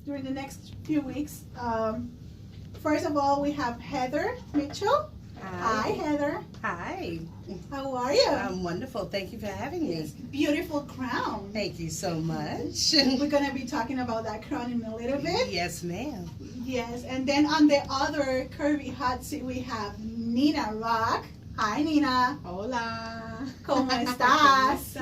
during the next few weeks. First of all, we have Heather Mitchell. Hi, Heather. Hi. How are you? I'm wonderful. Thank you for having me. Beautiful crown. Thank you so much. We're going to be talking about that crown in a little bit. Yes, ma'am. Yes, and then on the other curvy hot seat, we have Nina Rock. Hi, Nina. Hola. ¿Cómo estás?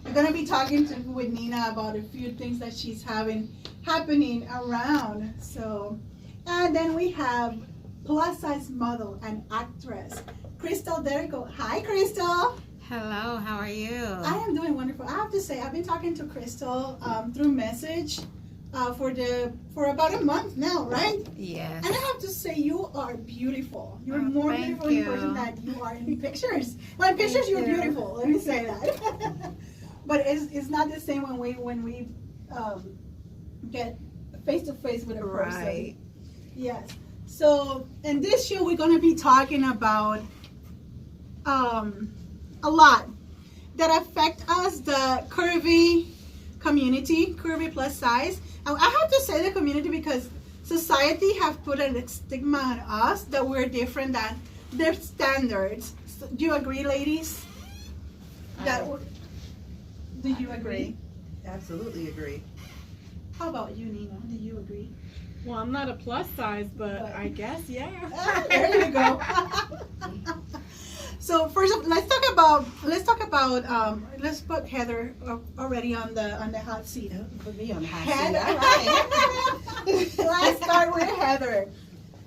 We're going to be talking with Nina about a few things that she's happening around. So, and then we have plus size model and actress, Crystal Derrico. Hi, Crystal. Hello, how are you? I am doing wonderful. I have to say, I've been talking to Crystal through message for about a month now, right? Yes. And I have to say, you are beautiful. You're Oh, more thank beautiful in person you. than you are in pictures. Well, in pictures, you're you. beautiful. Let me say that. But it's not the same when we get face to face with a person. Right. Yes. So in this show, we're going to be talking about a lot that affect us, the curvy community, curvy plus size. And I have to say the community because society have put a stigma on us that we're different than their standards. So, do you agree, ladies? Do you agree? Absolutely agree. How about you, Nina? Do you agree? Well, I'm not a plus size, but I guess, yeah. There you go. So first, let's put Heather already on the hot seat. Put me on the hot Heather. seat. All right. Let's start with Heather.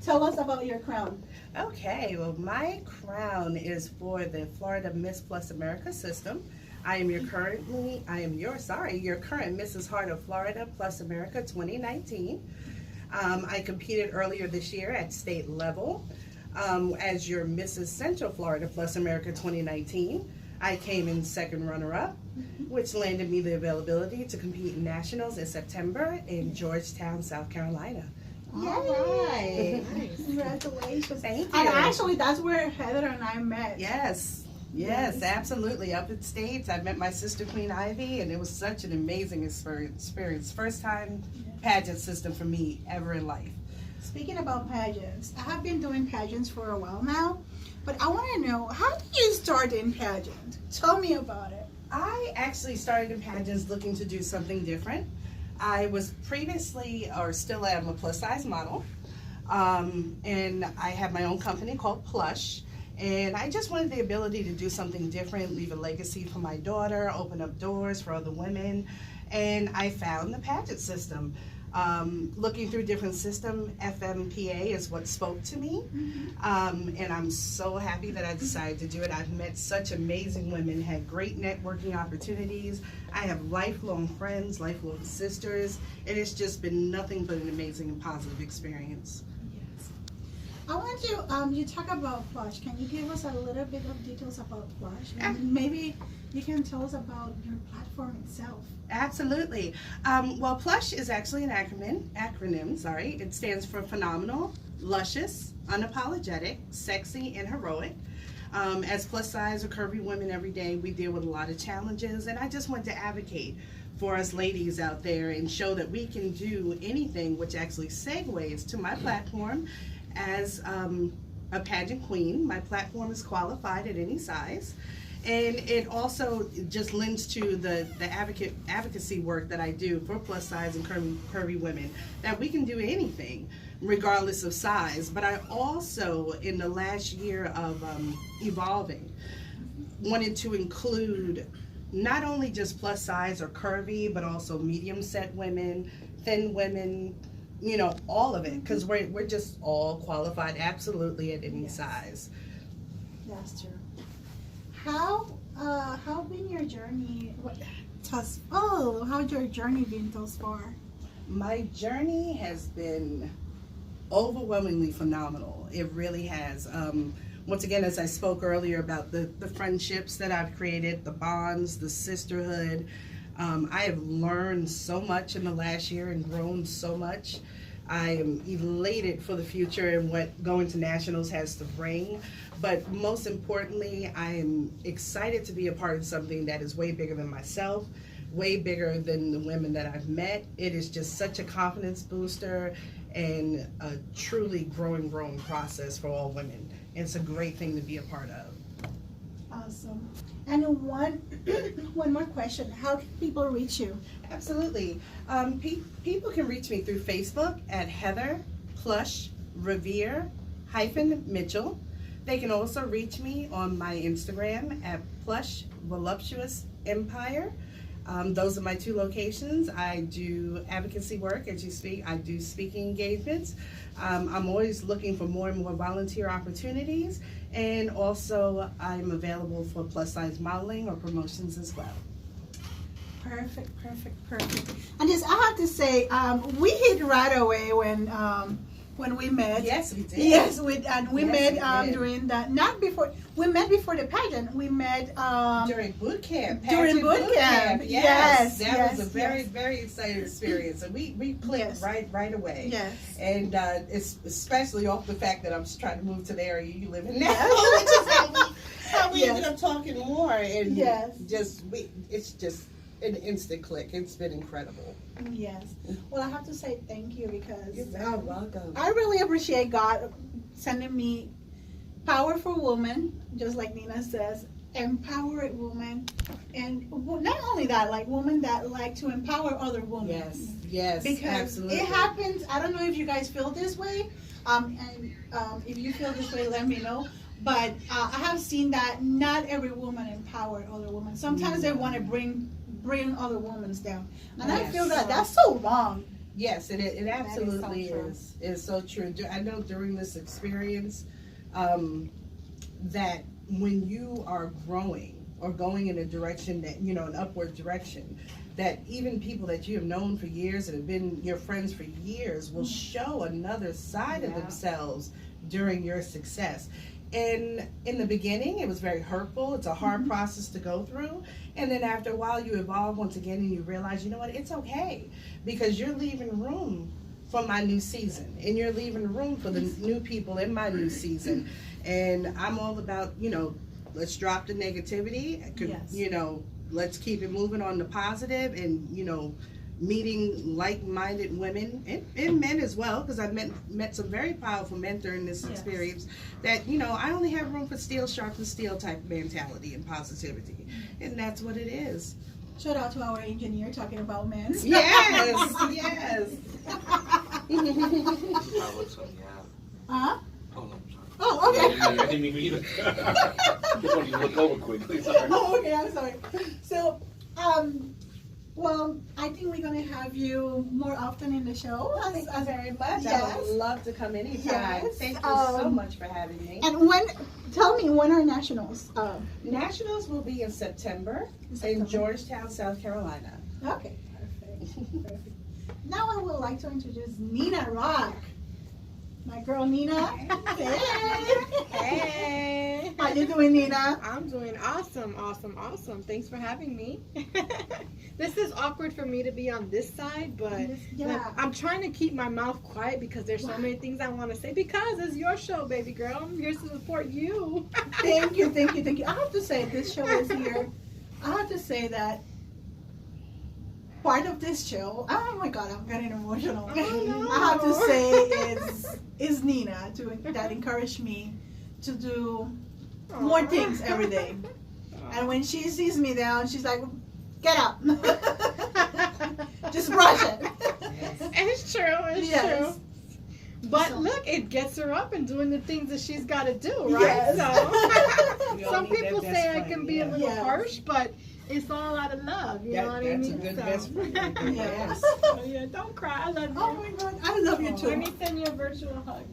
Tell us about your crown. Okay, well, my crown is for the Florida Miss Plus America system. I am your current Mrs. Heart of Florida Plus America 2019. I competed earlier this year at state level as your Mrs. Central Florida Plus America 2019. I came in second runner-up, which landed me the availability to compete in nationals in September in Georgetown, South Carolina. All right. Congratulations. Thank And you. actually, that's where Heather and I met. Yes, absolutely. Up in States, I met my sister Queen Ivy, and it was such an amazing experience. First time pageant system for me ever in life. Speaking about pageants, I have been doing pageants for a while now, but I want to know, how did you start in pageant? Tell me about it. I actually started in pageants looking to do something different. I was previously, or still am, a plus size model, and I have my own company called Plush. And I just wanted the ability to do something different, leave a legacy for my daughter, open up doors for other women. And I found the pageant system. Looking through different systems, FMPA is what spoke to me. And I'm so happy that I decided to do it. I've met such amazing women, had great networking opportunities. I have lifelong friends, lifelong sisters. It has just been nothing but an amazing and positive experience. I want you talk about Plush. Can you give us a little bit of details about Plush? And maybe you can tell us about your platform itself. Absolutely. Well, Plush is actually an acronym. It stands for phenomenal, luscious, unapologetic, sexy, and heroic. As plus size or curvy women every day, we deal with a lot of challenges, and I just want to advocate for us ladies out there and show that we can do anything, which actually segues to my platform. As a pageant queen, my platform is qualified at any size, and it also just lends to the advocacy work that I do for plus size and curvy women, that we can do anything regardless of size. But I also, in the last year of evolving, wanted to include not only just plus size or curvy, but also medium set women, thin women, you know, all of it, because we're just all qualified absolutely at any size. That's true. How been your journey? How's your journey been thus far? My journey has been overwhelmingly phenomenal. It really has. Once again, as I spoke earlier about the friendships that I've created, the bonds, the sisterhood. I have learned so much in the last year and grown so much. I am elated for the future and what going to nationals has to bring. But most importantly, I am excited to be a part of something that is way bigger than myself, way bigger than the women that I've met. It is just such a confidence booster and a truly growing process for all women. It's a great thing to be a part of. Awesome. And one more question. How can people reach you? Absolutely. People can reach me through Facebook at Heather Plush Revere Mitchell. They can also reach me on my Instagram at Plush Voluptuous Empire. Those are my 2 locations. I do advocacy work, as you speak. I do speaking engagements. I'm always looking for more and more volunteer opportunities, and also I'm available for plus size modeling or promotions as well. Perfect. And just, I have to say, we hit right away when we met. Yes, we did. Yes, we met we did. During that. Not before. We met before the pageant. We met during boot camp. During boot camp. Yes. That was a very exciting experience, and we clicked right away. Yes. And it's especially off the fact that I'm just trying to move to the area you live in now, which is how we ended up talking more. And it's just an instant click. It's been incredible. Yes. Well, I have to say thank you because you're very welcome. I really appreciate God sending me powerful women, just like Nina says, empowered women, and not only that, like women that like to empower other women. Yes, because absolutely. It happens. I don't know if you guys feel this way, and if you feel this way, let me know. But I have seen that not every woman empowered other women. Sometimes they want to bring other women down, and I feel that that's so wrong. Yes, and it absolutely is so true. I know during this experience that when you are growing or going in a direction that, an upward direction, that even people that you have known for years and have been your friends for years will show another side of themselves during your success. And in the beginning, it was very hurtful. It's a hard process to go through. And then after a while, you evolve once again and you realize, you know what, it's okay. Because you're leaving room for my new season. And you're leaving room for the new people in my new season. And I'm all about, let's drop the negativity. Let's keep it moving on the positive and, meeting like-minded women and men as well, because I've met some very powerful men during this experience that, I only have room for steel sharpens steel type mentality and positivity. And that's what it is. Shout out to our engineer talking about men. Yes. Huh? Oh, no, sorry. Oh, okay. I didn't mean to either. Just wanted you to look over quickly. Sorry. Oh, okay, I'm sorry. So, well, I think we're going to have you more often in the show. Thank you very much. Yes. I would love to come anytime. Yes. Thank you so much for having me. And tell me, when are nationals? Nationals will be in September in Georgetown, South Carolina. Okay, perfect. Now I would like to introduce Nina Rock. My girl Nina. Hey. How you doing, Nina? I'm doing awesome. Thanks for having me. This is awkward for me to be on this side, but I'm trying to keep my mouth quiet because there's so many things I want to say because it's your show, baby girl. I'm here to support you. Thank you. I have to say, this show is here. I have to say that part of this show, oh my God, I'm getting emotional. Oh, no. I have to say is Nina that encouraged me to do more things every day. And when she sees me down, she's like, get up. Just brush it. It's true. But look, it gets her up and doing the things that she's got to do, right? Yes. So some people say I can be a little harsh, but it's all out of love, you know what I mean? That's a good best friend. Yes. Oh, yeah, don't cry. I love you. Oh my God, I love you too. Let me send you a virtual hug.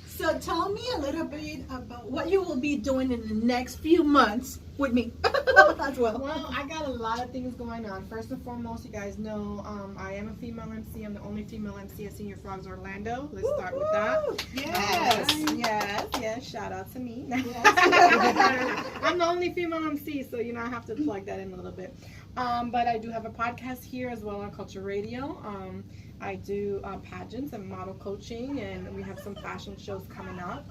So tell me a little bit about what you will be doing in the next few months with me as well. Well, I got a lot of things going on. First and foremost, you guys know I am a female MC. I'm the only female MC at Senior Frogs Orlando. Let's start with that. Yes. Shout out to me. Yes. I'm the only female MC, so I have to plug that in a little bit. But I do have a podcast here as well on Culture Radio. I do pageants and model coaching, and we have some fashion shows coming up.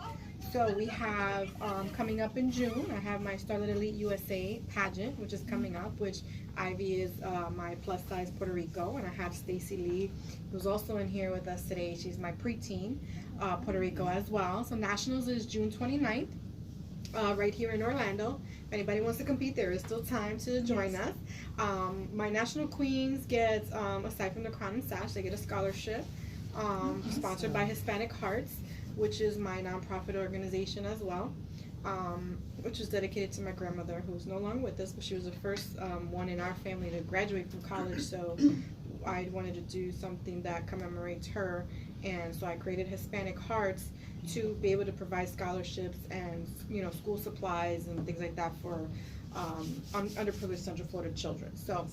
So we have coming up in June, I have my Starlet Elite USA pageant, which is coming up, which Ivy is my plus size Puerto Rico, and I have Stacy Lee, who's also in here with us today. She's my preteen Puerto Rico as well. So Nationals is June 29th, right here in Orlando. If anybody wants to compete, there is still time to join us. My National Queens gets, aside from the Crown and Sash, they get a scholarship sponsored by Hispanic Hearts, which is my nonprofit organization as well, which is dedicated to my grandmother, who's no longer with us, but she was the first one in our family to graduate from college, so I wanted to do something that commemorates her, and so I created Hispanic Hearts to be able to provide scholarships and, you know, school supplies and things like that for underprivileged Central Florida children, so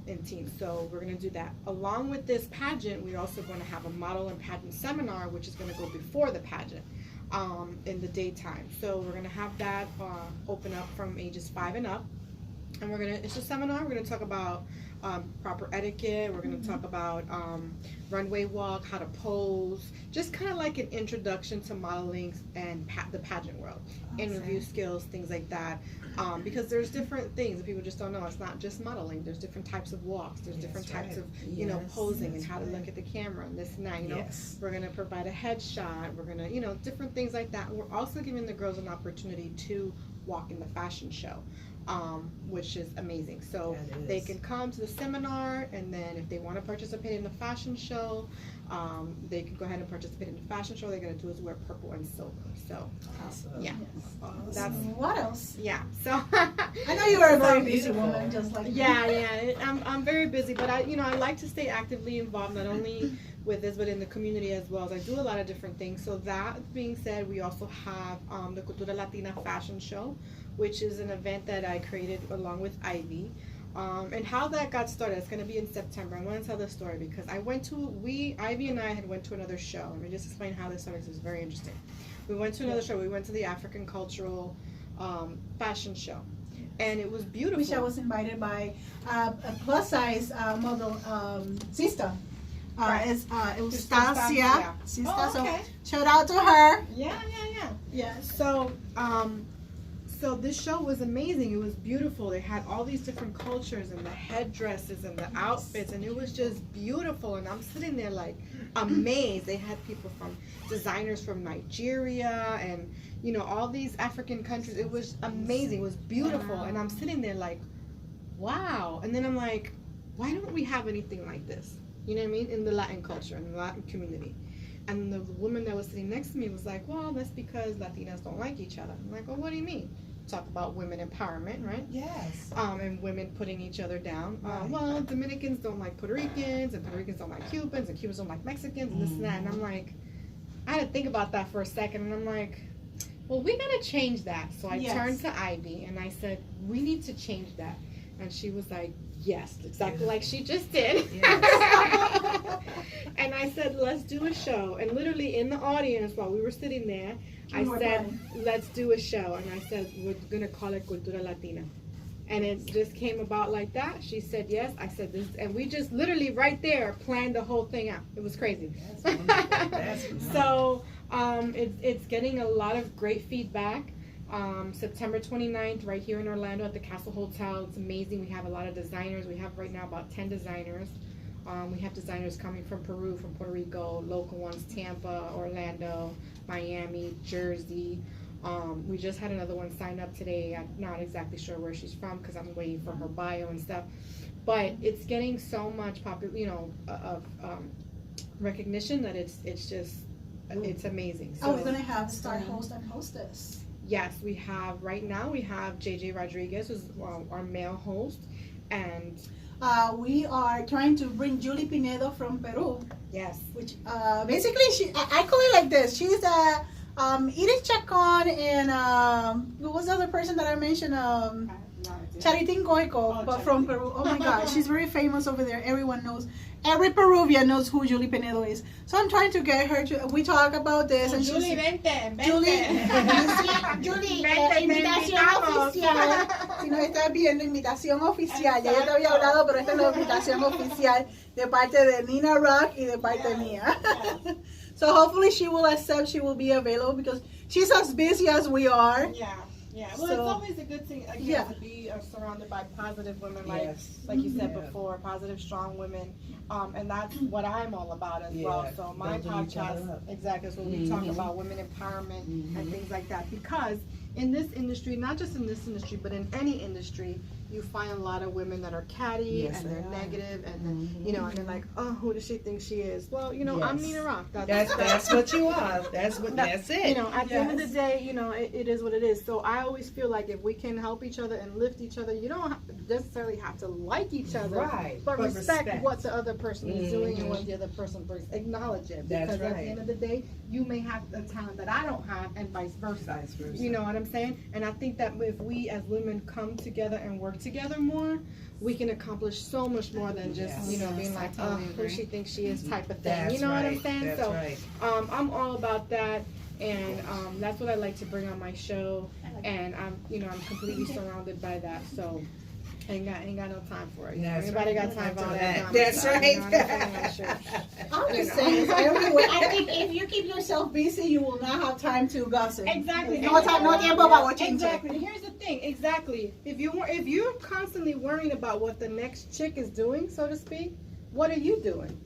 and teens. So we're going to do that. Along with this pageant, we're also going to have a model and pageant seminar, which is going to go before the pageant in the daytime. So we're going to have that open up from ages 5 and up, and it's a seminar. We're going to talk about proper etiquette. We're going to talk about runway walk, how to pose, just kind of like an introduction to modeling and the pageant world, interview skills, things like that. Because there's different things that people just don't know. It's not just modeling. There's different types of walks. There's different types of, you know, posing and how to look at the camera and this and that. You know, we're going to provide a headshot. We're going to, you know, different things like that. We're also giving the girls an opportunity to walk in the fashion show, which is amazing. So they can come to the seminar, and then if they want to participate in the fashion show, they can go ahead and participate in the fashion show. They're going to do is wear purple and silver. So, yeah. That's what else? Yeah. So I know you are a very busy woman, just like me. Yeah. I'm very busy, but I like to stay actively involved, not only with this, but in the community as well. I do a lot of different things. So that being said, we also have the Cultura Latina Fashion Show, which is an event that I created along with Ivy. And how that got started, it's going to be in September. I want to tell the story because Ivy and I had went to another show. Let me just explain how this started because it's very interesting. We went to another show. We went to the African Cultural Fashion Show. And it was beautiful. Which I was invited by a plus size model, Sista. It was Stasia. Oh, okay. So shout out to her. Yeah. Yes. So this show was amazing. It was beautiful. They had all these different cultures and the headdresses and the outfits, and it was just beautiful. And I'm sitting there like amazed. They had people from designers from Nigeria and, you know, all these African countries. It was amazing. It was beautiful. Wow. And I'm sitting there like, wow. And then I'm like, why don't we have anything like this? You know what I mean? In the Latin culture, in the Latin community. And the woman that was sitting next to me was like, well, that's because Latinas don't like each other. I'm like, well, what do you mean? Talk about women empowerment, right? Yes. And women putting each other down. Well, Dominicans don't like Puerto Ricans, and Puerto Ricans don't like Cubans, and Cubans don't like Mexicans, and this and that. And I'm like, I had to think about that for a second, and I'm like, well, we gotta change that. So I turned to Ivy, and I said, we need to change that. And she was like, yes, exactly like she just did. Yes. And I said, let's do a show. And literally in the audience while we were sitting there, I said, let's do a show. And I said, we're going to call it Cultura Latina. And it just came about like that. She said yes. I said this. And we just literally right there planned the whole thing out. It was crazy. So it's getting a lot of great feedback. September 29th, right here in Orlando at the Castle Hotel. It's amazing. We have a lot of designers. We have right now about 10 designers. We have designers coming from Peru, from Puerto Rico, local ones, Tampa, Orlando, Miami, Jersey. We just had another one sign up today. I'm not exactly sure where she's from because I'm waiting for her bio and stuff. But it's getting so much recognition that it's just, it's amazing. So, we're going to have star host and hostess. Yes, we have JJ Rodriguez, who's our male host, and we are trying to bring Julie Pinedo from Peru. Yes. Which basically I call it like this. She's Iris Chacon and who was the other person that I mentioned? Charitín Goico, but from Peru. Oh my God, she's very famous over there. Everyone knows. Every Peruvian knows who Julie Pinedo is. So I'm trying to get her to. We talk about this, and Julie, vente. Julie, invitación oficial. Si nos estás viendo, invitación oficial. Ya yo te había hablado, pero esta es la invitación oficial de parte de Nina Rock y de parte mía. So hopefully she will accept. She will be available because she's as busy as we are. Yeah. Yeah, well, So- it's always a good thing again Yeah. to be surrounded by positive women, like Yes. like you said Yeah. before, positive, strong women, and that's what I'm all about as well. Yeah, So my building each other podcast, up. exactly, is what we talk about women empowerment and things like that. Because in this industry, not just in this industry, but in any industry, you find a lot of women that are catty Yes, and they're they are. negative, and then you know, and they're like, oh, who does she think she is? Well, you know, I'm Yes. Nina Rock. That's what you are. That's it. You know, at the end of the day, you know, it is what it is. So I always feel like if we can help each other and lift each other, you don't necessarily have to like each other, Right, but but respect, respect. what the other person is doing and what the other person brings. Acknowledge it, That's because at right. the end of the day, you may have a talent that I don't have, and vice versa. Vice versa. You know what I'm saying? And I think that if we as women come together and work together more, we can accomplish so much more than just, Yes. you know, being Yes, I like, totally who agree. she thinks she is type of thing. That's You know what I'm right. saying? That's So right. I'm all about that, and that's what I like to bring on my show, and I'm completely surrounded by that. So ain't got no time for it. You know, That's anybody right. got time for all that? That- drama that's stuff, right. You know what I'm saying? Sure. I'm You just know. saying, anyway, I think if you keep yourself busy, you will not have time to gossip. Exactly. No time, no tiempo para bochinche. Exactly. Here's the thing. Exactly. If you're constantly worrying about what the next chick is doing, so to speak, what are you doing?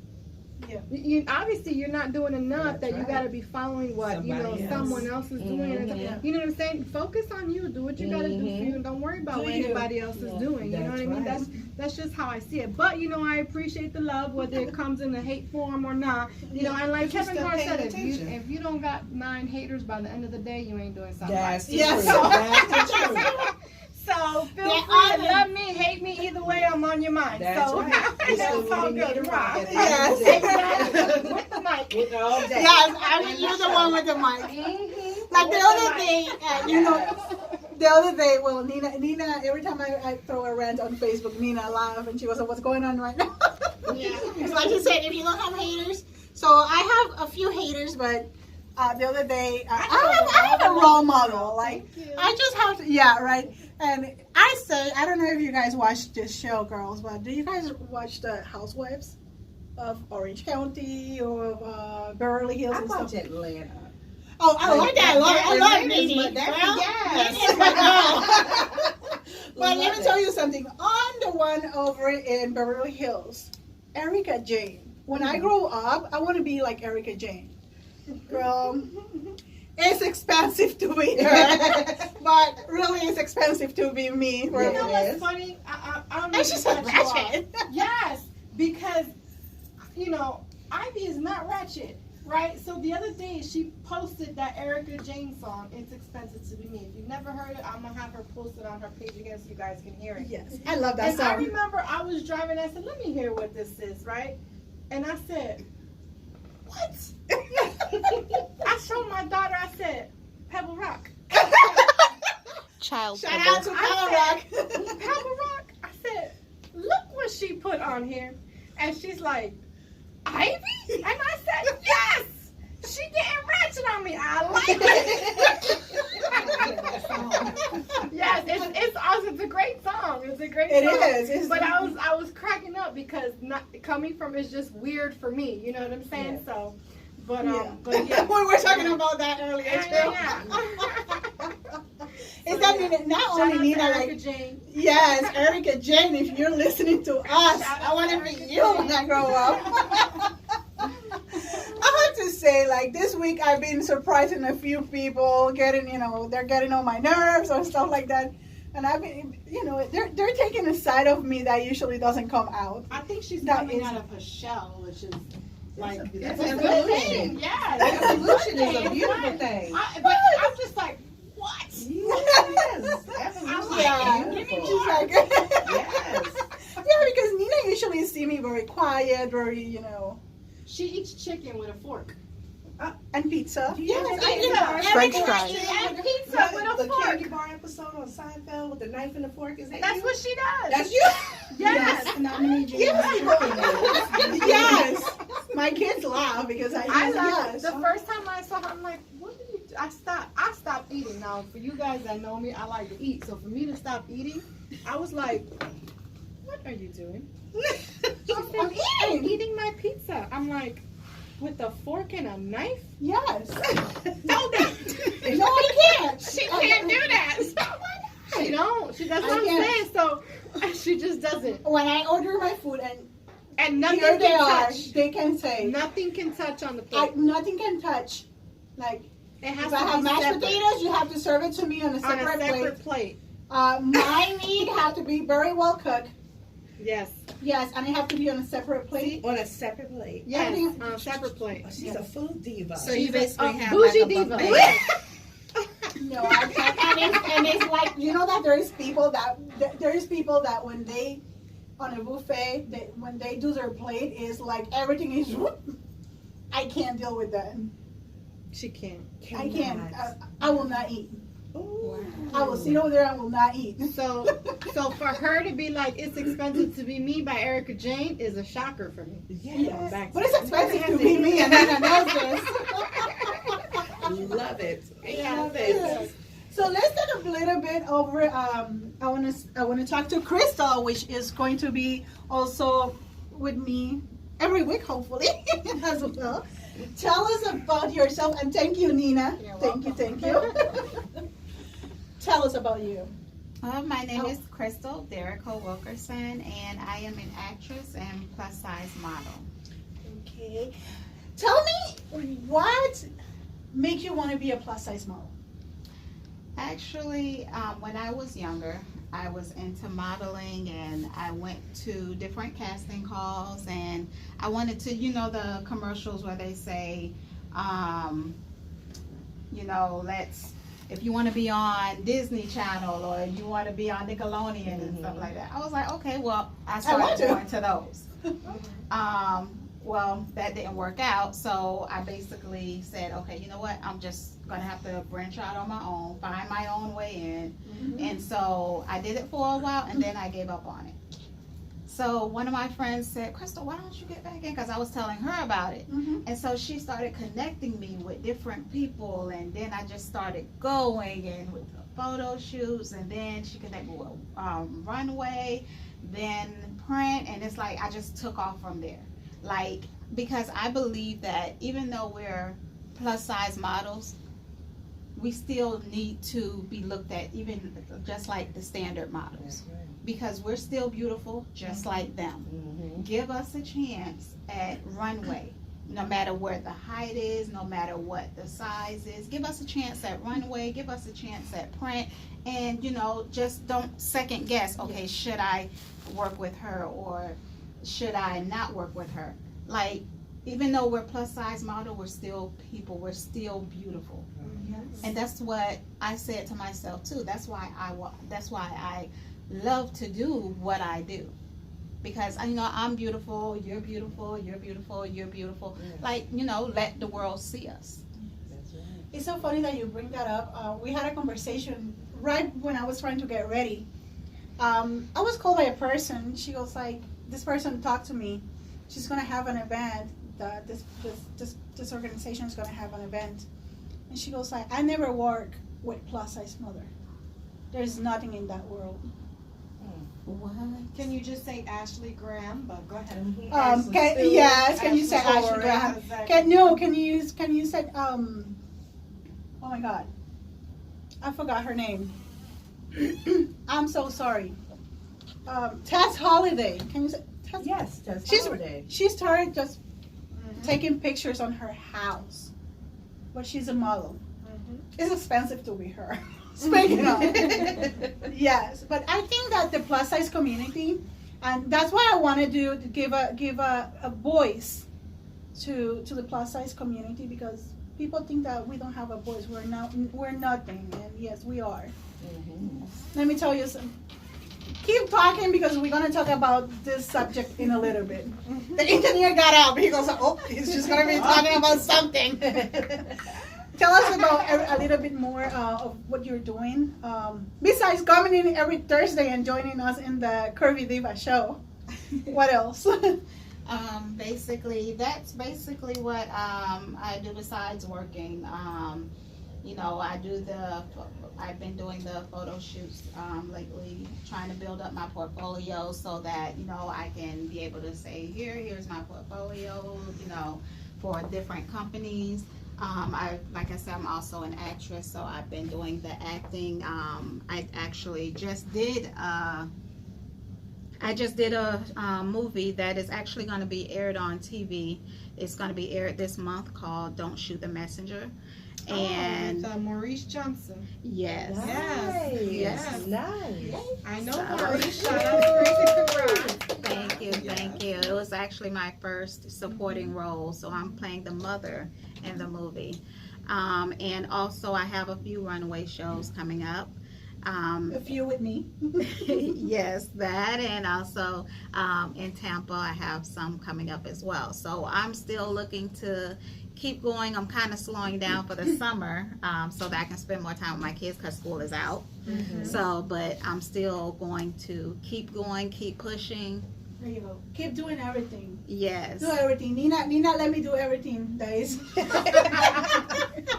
Yeah. You obviously you're not doing enough. That's that you right. got to be following what Somebody else. someone else is doing. And Mhm. you know what I'm saying? Focus on you. Do what you got to do for Mhm. you, and don't worry about Do what you. anybody else is doing. You know what I mean? That's That's just how I see it. But you know, I appreciate the love, whether it comes in a hate form or not. You know, and like But you're Kevin still Hart paying said, attention. if you don't got 9 haters by the end of the day, you ain't doing something That's right. the Yes. truth. So- That's the truth. So feel Yeah, free to love me, hate me, either way, I'm on your mind. That's so right. You still it's all really need good. a rock at the Yes. end of the day. Exactly. With the mic. With all day. Yes, I mean, you're the one with the mic. Mhm. Like the With other mic. day, you know, the other day, well, Nina, every time I throw a rant on Facebook, Nina laugh and she goes, what's going on right now? Yeah. It's like you said, if you don't have haters. So I have a few haters, but the other day, I have a role model. Like, Thank you. I just have to, yeah, right. And I say, I don't know if you guys watch this show, girls, but do you guys watch the Housewives of Orange County or of Beverly Hills I and watch stuff? Atlanta. Oh, I like that. I love Nene. But that's Well, yes. Nene is my girl. But let Love me it. tell you something. On the one over in Beverly Hills, Erica Jane. When I grow up, I want to be like Erica Jane. Girl, it's expensive to be her, but really it's expensive to be me. You know It what's is. funny? I don't know And if she's to a cut you off. ratchet. Yes, because you know Ivy is not ratchet, right? So the other day she posted that Erica Jane song. It's expensive to be me. If you've never heard it, I'm gonna have her post it on her page again so you guys can hear it. Yes, I love that And I song. remember I was driving. I said, "Let me hear what this is," right? And I said, "What?" I showed my daughter. I said, "Pebble Rock." Child Shout out to Pebble Rock. Pebble Rock. I said, "Look what she put on here," and she's like, "Ivy?" And I said, "Yes." She getting ratchet on me. I like it. Yes, it's awesome. It's a great song. It's a great It song. is. It's- But I was cracking up because not coming from it's just weird for me. You know what I'm saying? Yeah. So, but Yeah. but yeah. We were talking about that earlier too. Yeah. Is that Nina? Not Shout only out Nina, to Erica like Jane. yes, Erica Jane. If you're listening to us, I want to be you when I grow up. I have to say, like this week, I've been surprising a few people, they're getting on my nerves or stuff like that, and I've been, they're taking a side of me that usually doesn't come out. I think she's That coming is- out of her shell, which is like That's it's a a good good thing. thing. Yeah, Evolution is a beautiful thing. But I'm just like, what? Yes. Evolution Yeah. is Give me beautiful. She's like, Yes. yeah, because Nina usually see me very quiet, very, She eats chicken with a fork. and pizza. Yes, French everything- fries. And pizza with a The fork. candy bar episode on Seinfeld with the knife and the fork. Is that That's you? what she does. That's you. Yes. Yes, my kids laugh because I love yes. the first time I saw her, I'm like, what did you do? I stopped eating. Now, for you guys that know me, I like to eat. So for me to stop eating, I was like, what are you doing? I'm I'm eating my pizza. I'm like, with a fork and a knife? Yes. No, No, I can't. she can't do that. She don't. She doesn't I can't. understand. So she just doesn't. When I order my food And here nothing they can are, touch. they can say, Nothing can touch on the plate. nothing can touch. Like, It has if to I have be mashed separate. potatoes, you have to serve it to me on a On separate, a separate plate. My meat have to be very well cooked. Yes. Yes, and it have to be on a separate plate. On a separate plate. Yes. Everything- On a separate plate. Oh, she's a food diva. So you basically have bougie like a diva. buffet. No, I can't. And it's like, you know that there is people that when they on a buffet, when they do their plate, is like everything is. I can't deal with that. She can't. I can't. I will not eat. Ooh. I will sit over there. I will not eat. So for her to be like, it's expensive to be me by Erica Jane is a shocker for me. Yes. Back But it's expensive to be me, and I know this. Love it. Yeah. Love it. So let's talk a little bit over. I want to talk to Crystal, which is going to be also with me every week, hopefully as well. Tell us about yourself, and thank you, Nina. You're Thank you. Tell us about you. My name is Crystal Derrico Wilkerson, and I am an actress and plus size model. Okay. Tell me what make you want to be a plus size model. Actually, when I was younger, I was into modeling, and I went to different casting calls, and I wanted to, the commercials where they say, if you want to be on Disney Channel or you want to be on Nickelodeon and stuff like that. I was like, okay, well, I started going to those. Well, that didn't work out, so I basically said, okay, you know what, I'm just going to have to branch out on my own, find my own way in. And so I did it for a while, and then I gave up on it. So one of my friends said, Crystal, why don't you get back in? Because I was telling her about it. And so she started connecting me with different people, and then I just started going and with the photo shoots, and then she connected me with runway, then print, and it's like I just took off from there. Like, because I believe that even though we're plus size models, we still need to be looked at even just like the standard models, because we're still beautiful just like them. Give us a chance at runway, no matter where the height is, no matter what the size is. Give us a chance at runway, give us a chance at print, and just don't second guess, okay, should I work with her or should I not work with her? Like, even though we're plus size model, we're still people, we're still beautiful. And that's what I said to myself too. That's why I love to do what I do, because I'm beautiful, you're beautiful, you're beautiful, you're beautiful. Like, let the world see us. It's so funny that you bring that up. We had a conversation right when I was trying to get ready. I was called by a person. She goes like, this person talked to me. She's gonna have an event. That this organization is gonna have an event, and she goes like, I never work with plus size mother. There's nothing in that world. What? Can you just say Ashley Graham? But go ahead. Can you say Ashley Graham? Can you say oh my God, I forgot her name. I'm so sorry. Tess Holiday. Can you say Tess? Yes, that's She started just taking pictures on her house, but she's a model. It's expensive to be her. Speaking of, yes, but I think that the plus size community, and that's why I wanted to give a voice to the plus size community, because people think that we don't have a voice. We're nothing, and yes, we are. Let me tell you something. Keep talking, because we're going to talk about this subject in a little bit. The engineer got up. He goes, oh, he's just going to be talking about something. Tell us about a little bit more of what you're doing. Besides coming in every Thursday and joining us in the Curvy Diva show. What else? That's basically what I do besides working. I've been doing the photo shoots lately, trying to build up my portfolio so that, I can be able to say, here's my portfolio, for different companies. Like I said, I'm also an actress, so I've been doing the acting. I actually just did a movie that is actually going to be aired on TV. It's going to be aired this month called Don't Shoot the Messenger. And with Maurice Johnson. yes. Nice. Yes. Nice. I know So- Maurice. Shout out to Gracie. Congrats. Thank you. It was actually my first supporting role, so I'm playing the mother in the movie. And also I have a few runway shows coming up. A few with me. Yes, that, and also in Tampa I have some coming up as well. So I'm still looking to keep going. I'm kind of slowing down for the summer so that I can spend more time with my kids because school is out. So, but I'm still going to keep going, keep pushing. There you go. Keep doing everything. Yes. Do everything. Nina, let me do everything, guys.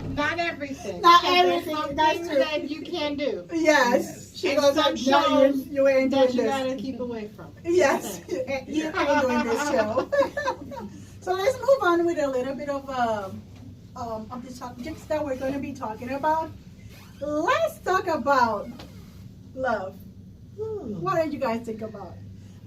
Not everything. Not Because there's everything, some that's things true. that you can do. Yes. She And goes some like, no, shows you ain't That doing you this. gotta keep away from. Yes. You ain't doing this show. So let's move on with a little bit of the subjects that we're going to be talking about. Let's talk about love. What do you guys think about?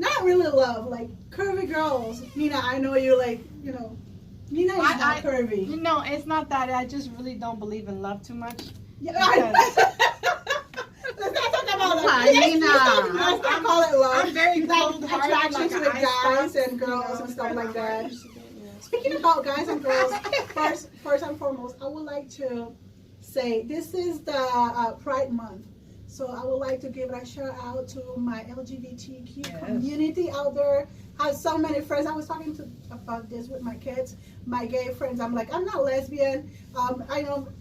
Not really love, like curvy girls. Nina, I know you're like, Nina is not curvy. You know, it's not that. I just really don't believe in love too much. Yeah, let's not talk about love. Why, Nina? Let's not call it love. I'm very Like cold-hearted, attractions like with an guys icebox, and girls and stuff like that. Yeah. Speaking about guys and girls, first and foremost, I would like to say this is the Pride Month. So I would like to give a shout out to my LGBTQ community out there. I have so many friends. I was talking about this with my kids, my gay friends. I'm like, I'm not lesbian. I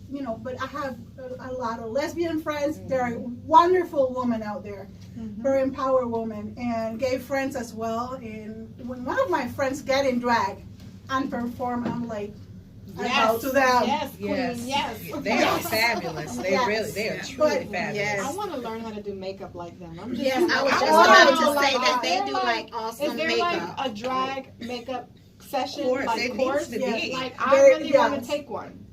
know, but I have a lot of lesbian friends. There are wonderful women out there, very empowered women, and gay friends as well. And when one of my friends get in drag and perform, I'm like, I bow to them. Yes, queen, yes. They are fabulous. They are truly fabulous. Yes. I want to learn how to do makeup like them. I'm just Yes, I was just I about wanna to say that they do like Is awesome there makeup. like a drag makeup session? Of course, like it course? needs to be. Like I There- really want yes. to take one.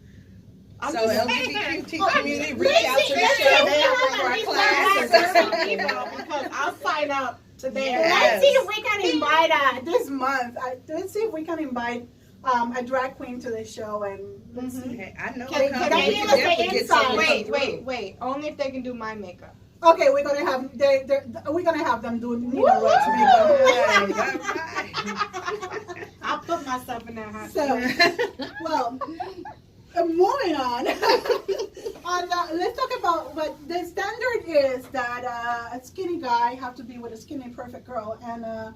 I'm So just- LGBTQ community, reach out to the Let's show see, for our Because classes. I'll sign up today. Let's Yes. see if we can invite this month. Let's see if we can invite a drag queen to the show and let's see. Hey, I know. Can Come, they we give can us the definitely get insight? someone Wait, come wait, through. wait. Only if they can do my makeup. Okay, we're gonna have them do Nina Rock's All makeup. right. I'll put myself in that hot seat. So, well, moving on. Let's talk about what the standard is that a skinny guy have to be with a skinny perfect girl, and a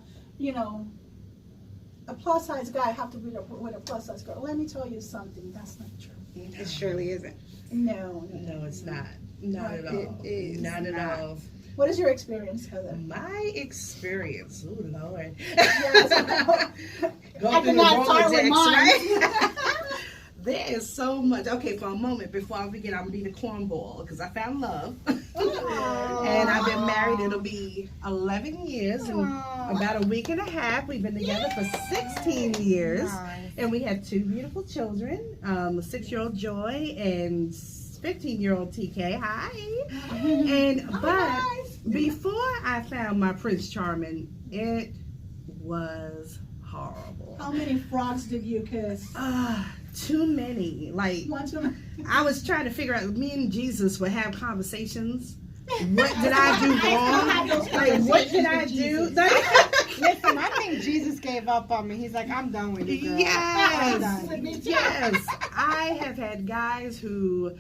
plus size guy have to be with a plus size girl. Let me tell you something. That's not true. It surely isn't. No. No, it's not. Not at It all. is Not at not. all. What is your experience, Heather? My experience, oh Lord. Yes. Go I through cannot the start with Rolodex, mine. right? There is so much. Okay, for a moment, before I begin, I'm gonna be the cornball because I found love. And I've been married, it'll be 11 years and about a week and a half. We've been together for 16 years. Nice. And we have two beautiful children, a 6-year-old Joy and 15-year-old TK. Hi. And but before I found my Prince Charming, it was horrible. How many frogs did you kiss? Too many. Like One too many. I was trying to figure out. Me and Jesus would have conversations. What did I do wrong? Like what did I do? Listen, I think Jesus gave up on me. He's like, I'm done with you, girl. I'm Yes. done. Yes. I have had guys who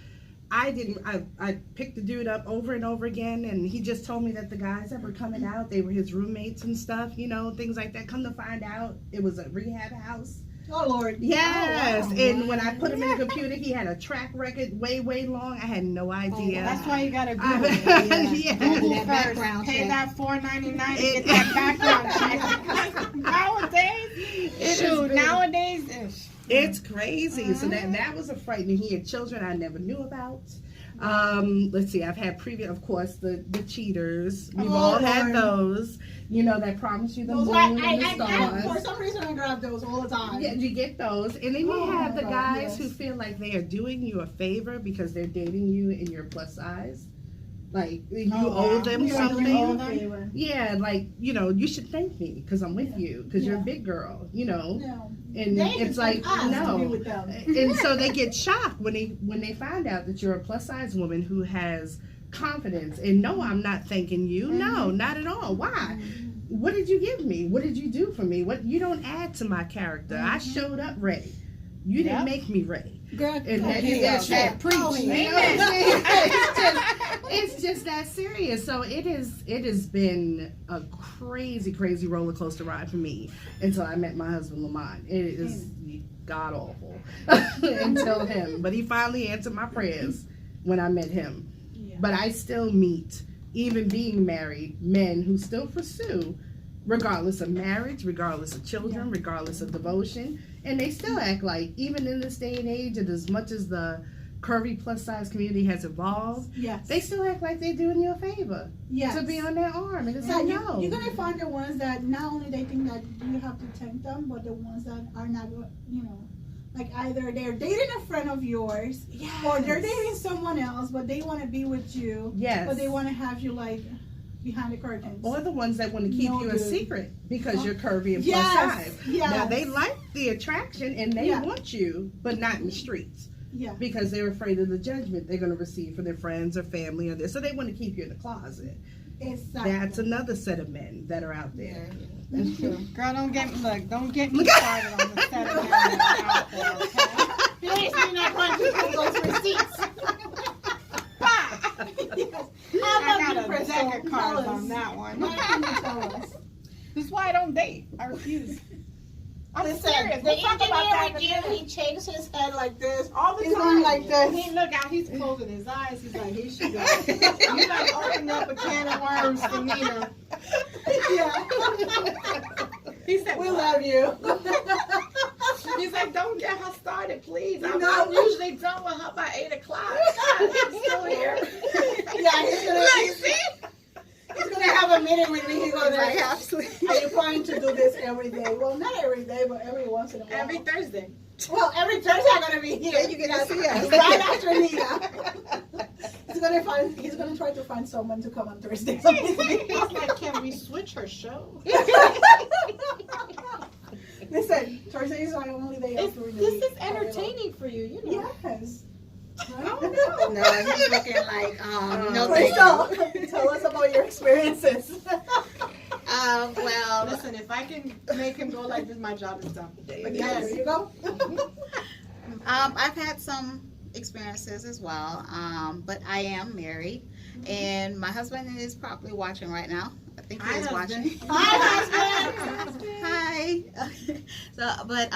I picked the dude up over and over again, and he just told me that the guys that were coming out, they were his roommates and stuff, things like that. Come to find out, it was a rehab house. Oh Lord. Yes. Oh, wow. And when I put him in the computer, he had a track record way, way long. I had no idea. That's why you gotta Google it. Yeah. Google That first. background Pay check. that $4.99 to get that background check. Nowadays, ish. It's crazy. So that was a frightening. He had children I never knew about. Let's see. I've had previous, of course, the cheaters. We've all had those. you know, that promise you the Those moon and the stars. for some reason I grab those all the time. Yeah, you get those. And then you have the God, guys yes. who feel like they are doing you a favor because they're dating you in your plus size. Like, you owe them We are doing all something. the favor. Yeah, like, you know, you should thank me because I'm with you because you're a big girl, you know. No. And They it's expect like, us to be no. with them. And so they get shocked when they find out that you're a plus size woman who has confidence. And no, I'm not thanking you. No, not at all. Why? What did you give me? What did you do for me? What you don't add to my character. I showed up ready. You didn't make me ready. Girl, And that's it's just that serious. So it has been a crazy roller coaster ride for me until I met my husband Lamont. It is god awful until him, but he finally answered my prayers when I met him. But I still meet, even being married, men who still pursue, regardless of marriage, regardless of children, regardless of devotion, and they still act like, even in this day and age, and as much as the curvy plus size community has evolved, they still act like they're doing you a favor to be on their arm. And it's like, no. You're gonna find the ones that not only they think that you have to thank them, but the ones that are not, you know, like either they're dating a friend of yours, or they're dating someone else, but they want to be with you, but they want to have you like behind the curtains. Or the ones that want to keep you a secret because you're curvy and plus size. Now they like the attraction and they want you, but not in the streets. Because they're afraid of the judgment they're going to receive from their friends or family or this, so they want to keep you in the closet. Exactly. That's another set of men that are out there. That's true. Girl, don't get me started on the set of men out there, okay? Please do not want to put those receipts. I got a deck of cards on that one. This is why I don't date. I refuse. I'm serious. The We'll talk about that engineer with you, he shakes his head like this. all the He's time. going like this. He look out. He's closing his eyes. He's like, here she goes. You like opening up a can of worms for Nina. He said, We love you. He's like, don't get her started, please. I'm usually done with her by 8 o'clock. I'm still here. He's gonna have a meeting with me. He's gonna like, are you planning to do this every day? Well, not every day, but every once in a while. Every Thursday. Well, every Thursday I'm gonna be here. You get to see us right after Nina. He's gonna try to find someone to come on Thursday. He's like, can we switch her show? Listen, Thursday is my only day off during the week. This is entertaining for you, you know. Yes. No, he's looking like, no Please thank you. tell us about your experiences. Well, Listen, if I can make him go like this, my job is done. Yeah, there you go. I've had some experiences as well, but I am married, and my husband is probably watching right now. I think he is watching. Hi, husband. Hi. So, but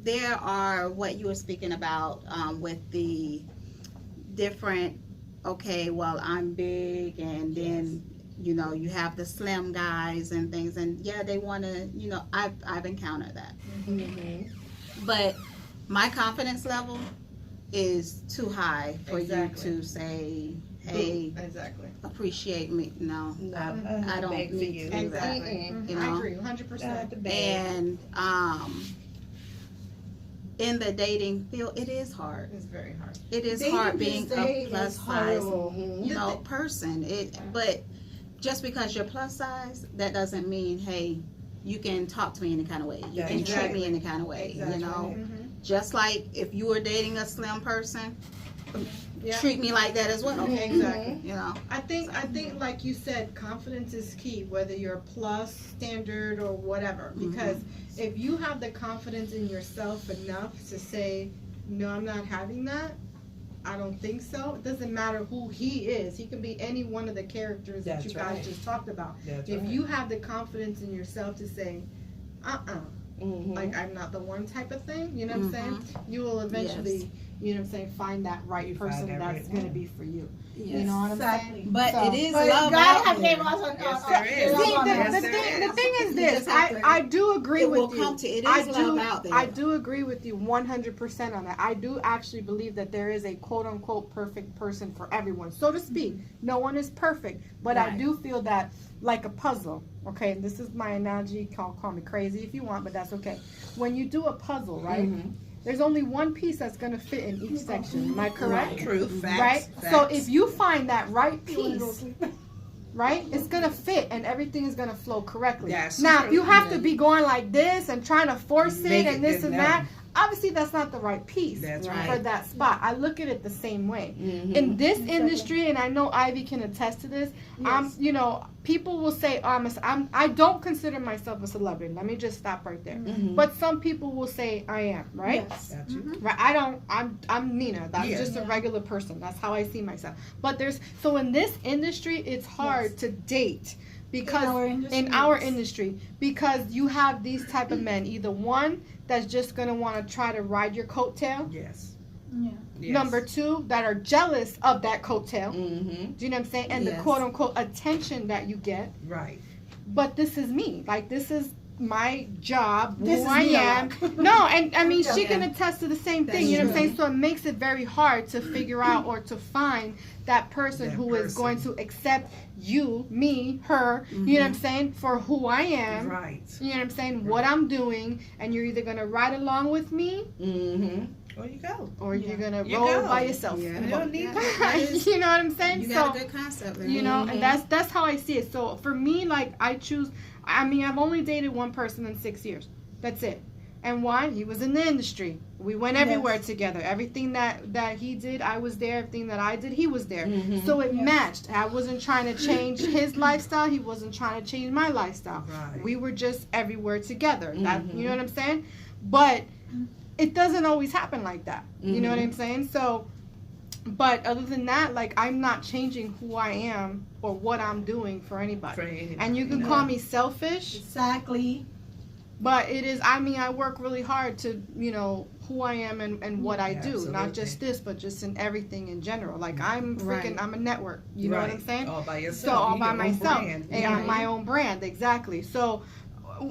there are what you were speaking about with the different. Okay, well, I'm big, and then you know you have the slim guys and things, and yeah, they want to. You know, I've encountered that, but my confidence level is too high for you to say, hey, appreciate me. No, I don't need to do that. You know? I agree, 100%. And in the dating field, it is hard. It's very hard. It is Dating hard being these days a plus is size, horrible. you know, person. But just because you're plus size, that doesn't mean, hey, you can talk to me any kind of way. You can treat me any kind of way. You know, just like if you were dating a slim person, treat me like that as well. Exactly. You know, I think like you said, confidence is key, whether you're plus, standard, or whatever. Because if you have the confidence in yourself enough to say, no, I'm not having that, I don't think so. It doesn't matter who he is. He can be any one of the characters that you guys just talked about. If you have the confidence in yourself to say, like I'm not the one type of thing, you know what I'm saying? You will eventually you know what I'm saying, find that right You find person that that's right gonna one. be for you. Yes. You know what I'm Exactly. saying? But So- it is But love God out have there. gave us an Yes, there is. See, love on the, us. the, there thing, the is. thing is You this, just have to- I do agree It with will you. come to it. It I is love do, out there. I do agree with you 100% on that. I do actually believe that there is a quote unquote perfect person for everyone, so to speak. No one is perfect, but I Right. do feel that like a puzzle. Okay, this is my analogy. Call me crazy if you want, but that's okay. When you do a puzzle, right? There's only one piece that's going to fit in each section. Am I correct? True. Facts. Right? Facts. So if you find that right piece, right, it's going to fit and everything is going to flow correctly. That's now, true. if you have to be going like this and trying to force it Make and it this good and now. that, obviously that's not the right piece That's for right. that spot. I look at it the same way. Mhm. In this industry, and I know Ivy can attest to this, you know, people will say, I don't consider myself a celebrity. Let me just stop right there. Mhm. But some people will say I am, right? Yes. Got you. Right, I'm Nina. That's Yeah. just a regular person. That's how I see myself. But so in this industry, it's hard to date because in our industry, because you have these type of men. Either one that's just gonna want to try to ride your coattail. Yes. Yeah. Yes. Number two, that are jealous of that coattail. Mm-hmm. Do you know what I'm saying? And the Yes. quote unquote attention that you get. Right. But this is me. Like, this is my job, This who is I me a am. lot. No, and I mean, Yeah. she can attest to the same thing. That's You know what I'm true. saying? So it makes it very hard to figure out or to find that person That who is person. going to accept you, me, her, you know what I'm saying, for who I am. Right. You know what I'm saying? What I'm doing, and you're either going to ride along with me Mm-hmm. There you go. or you're going to You roll go. by yourself. Yeah. You don't need That is- You know what I'm saying? You So, got a good concept there. you know, Mhm. and that's how I see it. So for me, like, I mean, I've only dated one person in 6 years. That's it. And why? He was in the industry. We went everywhere together. Everything that he did, I was there. Everything that I did, he was there. Mhm. So it matched. I wasn't trying to change his lifestyle. He wasn't trying to change my lifestyle. Right. We were just everywhere together. That, Mhm. you know what I'm saying? But it doesn't always happen like that. You know what Mhm. I'm saying? So, but other than that, like, I'm not changing who I am or what I'm doing for anybody. For anybody, And you can no. call me selfish, Exactly. but it is, I mean, I work really hard to, you know, who I am and what I do. Absolutely. Not just this, but just in everything in general. Like, I'm freaking, Right. I'm a network. You know what I'm saying? All by yourself. So all You by your own myself, brand. and I'm my own brand, exactly. So,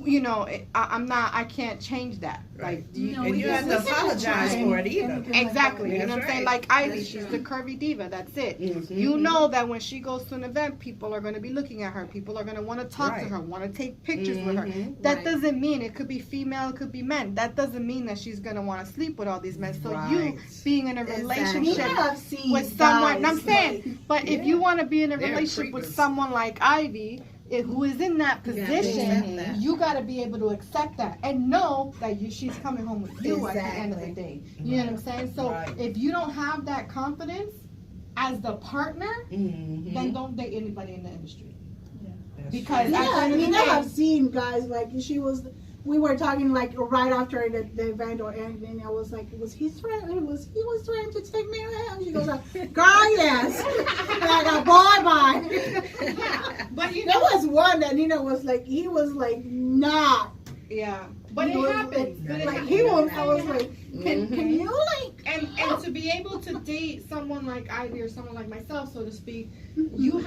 you know, I can't change that. Right. Like, do you, No, And we you can- have to we can apologize try for it and either. we can exactly. let You know That's what I'm saying? right. Like Ivy, That's she's true. the curvy diva. That's it. Mhm. You know that when she goes to an event, people are going to be looking at her. People are going to want to talk to Right. her, want to take pictures with her. Mhm. That Right. doesn't mean it could be female, it could be men. That doesn't mean that she's going to want to sleep with all these men. So you Right. being in a Exactly. You relationship have seen with someone, and I'm guys, saying, but if Yeah. you want to be in a They're relationship with creepers. someone like Ivy, who is in that You gotta position, accept that. you got to be able to accept that and know that she's coming home with you at the end of the Exactly. day. You know what I'm saying? So Right. if you don't have that confidence as the partner, Mhm. then don't date anybody in the industry. That's because true. I- Yeah, I end of the mean, I day- have seen guys like we were talking like right after the event or anything. I was like, was he threatening? He was threatening to take me around? She goes like, girl, yes. And I go, bye. But you There know, was one that Nina was like, he was like, not. yeah, but He it was happens. But it Like happens. he was. I was like, can Mhm. you like? And to be able to date someone like Ivy or someone like myself, so to speak, you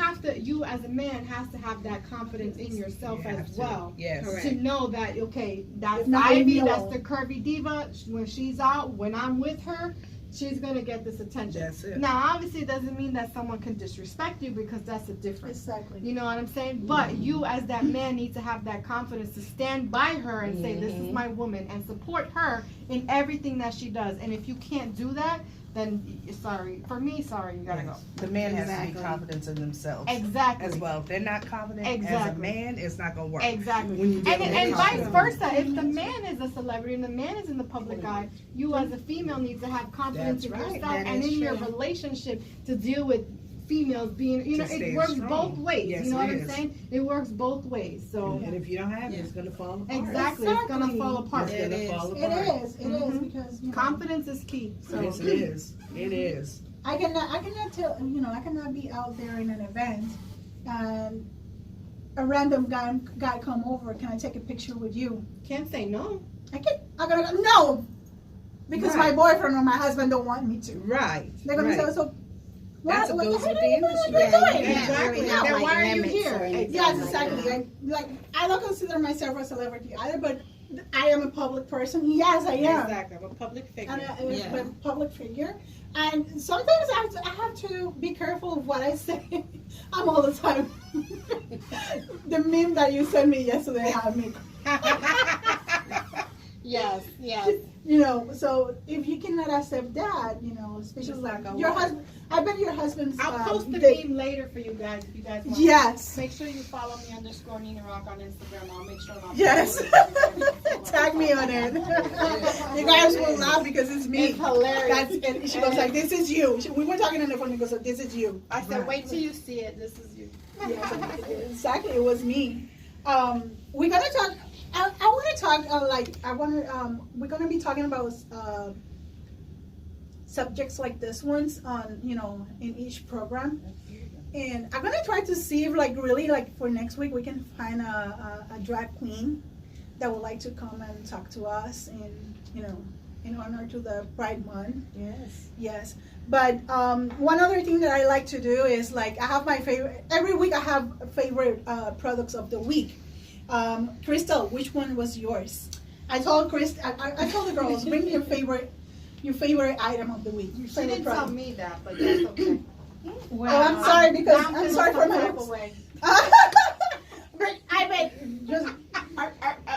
as a man has to have that confidence in yourself You have as to. well. Yes. Correct. To know that, okay, that's It's not Ivy, real. that's the curvy diva. When she's out, when I'm with her, she's gonna get this attention. That's it. Now, obviously, it doesn't mean that someone can disrespect you, because that's a difference. Exactly. You know what I'm saying? But you, as that man, need to have that confidence to stand by her and say, "This is my woman," and support her in everything that she does. And if you can't do that, then sorry, you gotta go. The man has to Exactly. be confident in themselves Exactly. as well. If they're not confident as a Exactly. man, it's not gonna work. Exactly. When you And, deal with and vice confidence. versa. If the man is a celebrity and the man is in the public eye, you as a female need to have confidence That's in right. yourself That and is in your true. relationship to deal with females being, you know, To it stay works strong. both ways. Yes, you know it what I'm is. saying? It works both ways. So And if you don't have it, it's gonna fall apart. exactly, it's gonna Exactly. fall apart. It's gonna It fall It apart. is. It is Mhm. because you know, Confidence is key. So Yes, it is. It is. I cannot tell, you know, I cannot be out there in an event and a random guy come over, can I take a picture with you? can't say no. I'm gonna go, no, because Right. my boyfriend or my husband don't want me to. Right. They're gonna say, so That's what goes the with hell the are industry. you doing? Yeah, Exactly. really have, Then like, why are you limits here? or anything Yes, like exactly. that. Like I don't consider myself a celebrity either, but I am a public person. Yes, I am. Exactly. I'm a public figure. And Yeah. I'm a public figure. And sometimes I have to be careful of what I say. I'm all the time. The meme that you sent me yesterday had me. Yes, yes. You know, so if you cannot accept that, you know, especially Just like like a your what? husband, I bet your husband's. I'll post the date- meme later for you guys if you guys want. Yes. Make sure you follow me _Nina Rock on Instagram. I'll make sure. I'll Yes. post it. Tag me on it. You guys will laugh because it's me. It's hilarious. And she goes like, "This is you." We were talking on the phone. He goes, "So this is you." I said, wait till you see it. This is you. Yeah, exactly. It was me. We're gonna talk. I want to talk we're gonna be talking about subjects like this ones on in each program, and I'm gonna try to see if really for next week we can find a drag queen that would like to come and talk to us in honor to the Pride Month. Yes. Yes, but one other thing that I like to do is I have my favorite every week. I have favorite products of the week. Crystal, which one was yours? I told I told the girls, bring your favorite item of the week. Your She favorite didn't tell product. me that, but that's okay. Well, Oh, I'm sorry because Now I'm feeling sorry for some my. type of way. But I bet just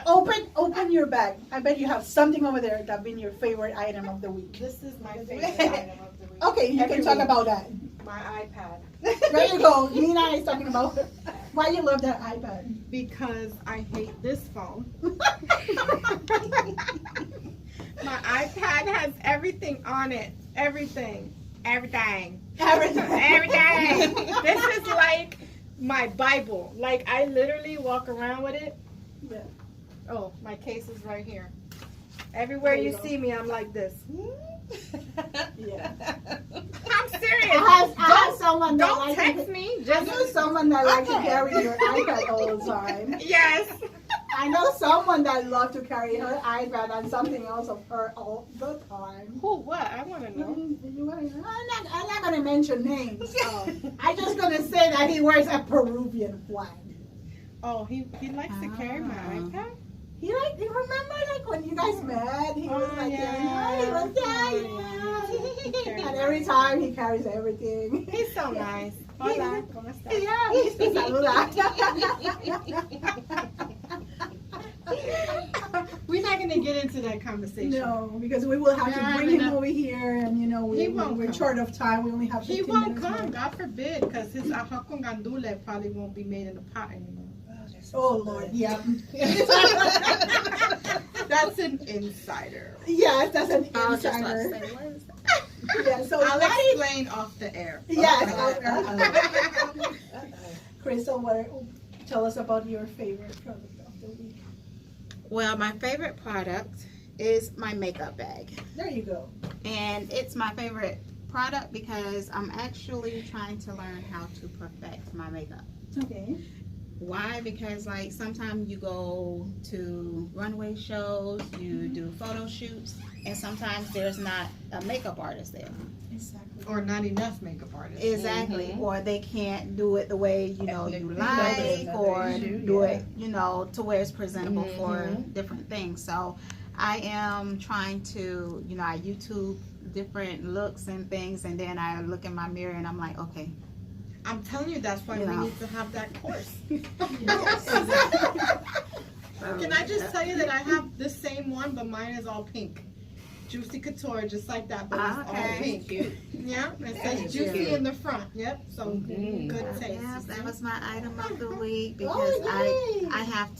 open your bag. I bet you have something over there that been your favorite item of the week. This is my favorite item of the week. Okay, you Every can talk week. about that. My iPad. There you go. Nina is talking about why you love that iPad. Because I hate this phone. My iPad has everything on it. Everything. Everything. Everything. This is like my Bible. Like I literally walk around with it. Yeah. Oh, my case is right here. Everywhere There you you go. see me, I'm like this. Yeah. I'm serious. I have someone that Don't likes text to, me. I Just know someone that likes to carry your iPad all the time. yes. I know someone that loves to carry her iPad and something else of her all the time. Who? What? I want to know. I'm not gonna mention names. I'm just gonna say that he wears a Peruvian flag. Oh, he likes to carry my Ah. iPad. He you remember when you guys met? He was Oh, yeah. he was He carries and every time he carries everything. He's so nice. Hola, ¿cómo estás? Yeah, he's te saluda. We're not gonna get into that conversation. No, because we will have to bring him over here, and He won't we're come. short of time. We only have 15 He won't minutes come, more. God forbid, because his ajo con gandule probably won't be made in the pot anymore. Oh Lord, yeah. That's an insider. Yes, that's an I was just about to insider. say, what is that? Yeah, so I'll that is explain off the air. yes. Uh-oh. Crystal, tell us about your favorite product of the week. Well, my favorite product is my makeup bag. There you go. And it's my favorite product because I'm actually trying to learn how to perfect my makeup. Okay. Why? Because sometimes you go to runway shows, you do photo shoots, and sometimes there's not a makeup artist there. Exactly. Or not enough makeup artists. Exactly. Or they can't do it the way you There's like, another or issue, do yeah. it to where it's presentable for Mhm. different things. So I am trying to I YouTube different looks and things, and then I look in my mirror and I'm like, okay. I'm telling you, that's why Yeah. we need to have that course. Yes. Can I just tell you that I have the same one, but mine is all pink. Juicy Couture, just like that, but it's all Okay. pink. Yeah, it That says is juicy cute. in the front. Yep, so Mhm. good taste. Yes, you that see? was my item of the week Oh, because yay. I have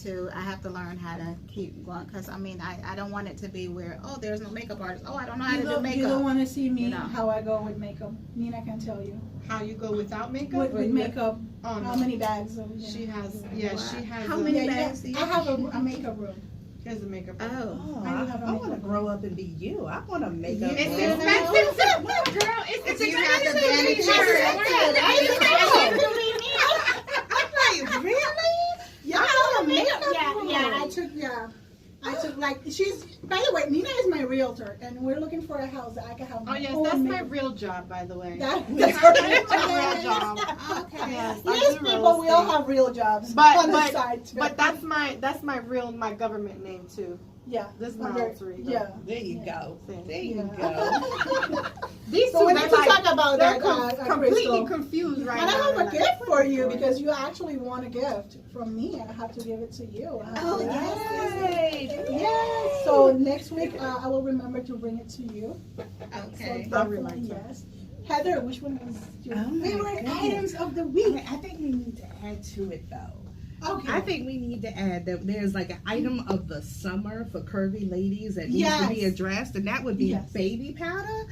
to learn how to keep going because I don't want it to be where there's no makeup artist, I don't know how to do You don't makeup. want to see me You know. how I go with makeup. Nina can tell you. How you go without makeup? With makeup, Oh, how no. many bags? She has, yeah, she has. How a- many Yeah, bags do you I have a makeup room. She has a makeup. Oh. Oh, I do have a I want to makeup. grow up and be you. I want to make up. It's Yeah. expensive too, girl. It's Do you have the expensive. vanity It's shirt? expensive. I'm like, really? Yeah, I have a makeup. Yeah, I I took by the way, Nina is my realtor, and we're looking for a house that I can have. Oh yes, that's my real job, by the way. That's her real real job. Okay. Yes, Yes, people, we all have real jobs on the side. Too. But that's my government name too. Yeah, this is my alter ego. Yeah, There you go. There Yeah. you go. These so two, we need to talk about they're that. completely Crystal. confused right And I now. have a They're gift like, for you because you actually want a gift from me. I have to give it to you. Oh, yes. Yes. So next week I will remember to bring it to you. Okay. So definitely yes. Heather, which one was your favorite items of the week? Okay, I think we need to add to it though. Okay. I think we need to add that there's like an item of the summer for curvy ladies that needs to be addressed, and that would be baby powder.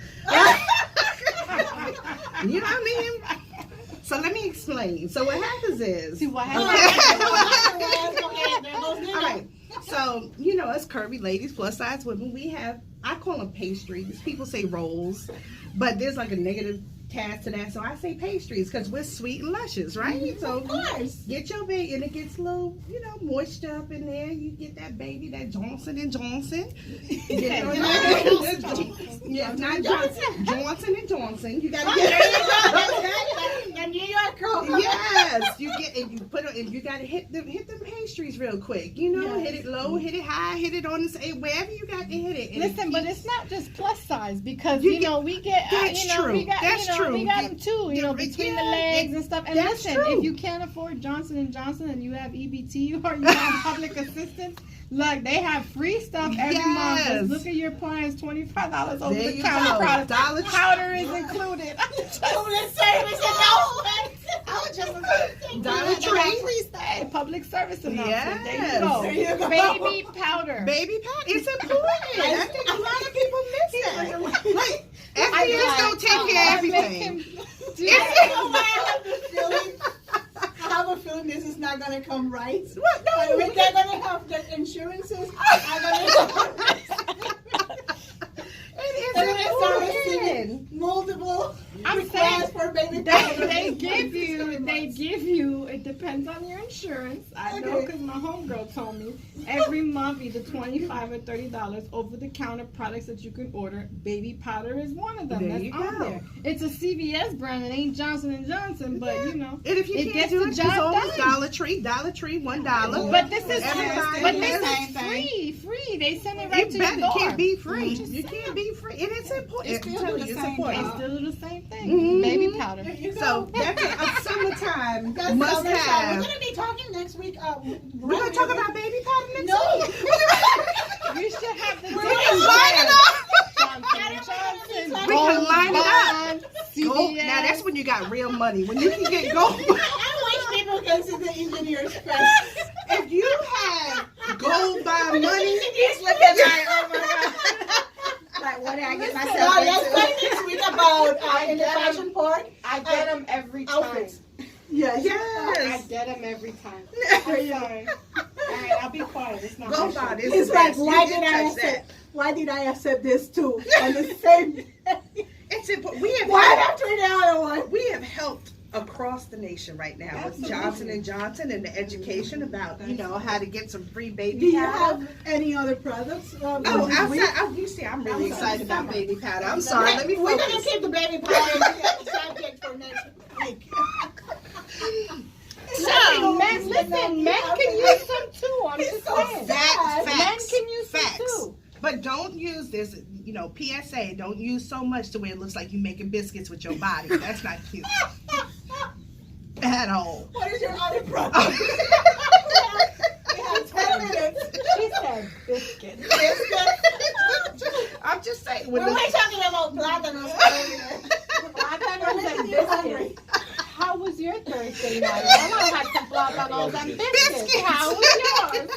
You know what I mean? So let me explain. So what happens is, See what happens? all right. So you know, us curvy ladies, plus size women, we have, I call them pastries. People say rolls, but there's like a negative cast to that. So I say pastries because we're sweet and luscious, right? So Of course. get your baby, and it gets a little, moisture up in there. You get that baby, that Johnson and Johnson. Not Johnson and Johnson. You gotta get The New York girl. Yes, you get, and you put it, and you gotta hit them pastries real quick. Yes. Hit it low, hit it high, hit it on the side, wherever you got to hit it. And Listen, but it's not just plus size because You we get that's true. we got That's true. we got them too, between the legs and stuff. And that's listen, true. if you can't afford Johnson and Johnson and you have EBT or you have public assistance, look, they have free stuff every month. Just look at your plans, $25 over There the you counter go. product. Dollar Powder is included. Dollar Tree. Please say public service announcement. Yes. There you go. Baby powder. Baby powder. It's important. I think a lot of people miss that. Like, FBS don't take care of everything. I have a feeling this is not gonna come right. What? No. They're gonna have the insurances. Are gonna They're gonna start receiving multiple requests for baby powder. They give you, it depends on your insurance. I know because my homegirl told me every month either $25 or $30 over the counter products that you can order. Baby powder is one of them. There That's you on go. there. It's a CVS brand. It ain't Johnson & Johnson, but And if you it can't gets do the it, just job always done. Dollar Tree, $1. But this is Everybody free. They send it right It to your better door. can't be free. You can't be free. And it's important. It's still the same They thing. still do the same thing. Mhm. Baby powder. So that's a summertime That's must summertime. have. We're gonna be talking next week. We're gonna talk about baby powder next No. week. You should have the We're different gonna line it Johnson. We can line it up. Bond, Gold, CVS. now that's when you got real money. When you can get gold. I wish people can see the engineer's face. If you have gold by money, Just look at my, oh my God. Like, what did I get So myself let's into? talk next week about in the fashion part. I get them every time. Outfits. Yes. I yes. get them every time. I'm sorry. All right, I'll be quiet. It's not Gold my by show. this It's is like, best. why You did didn't I touch that. accept? Why did I accept this too on the same day? It's important. We have One helped, after the other one. we have helped across the nation right now with Johnson and Johnson and the education about how to get some free Do baby you powder. have any other products? Oh, you see, I'm really excited about baby powder. I'm sorry. Let me We're gonna focus. keep the baby powder subject for next week. Listen, men can use some too. I'm just saying. Facts. Men can use some Facts. too. But don't use this, PSA, don't use so much to where it looks like you're making biscuits with your body. That's not cute. At all. What is your other product? We have 10 minutes. She said biscuit. I'm just saying. We were talking about plátanos earlier. Plátanos and biscuits. How was your Thursday night? I had some plátanos and biscuits. How was yours?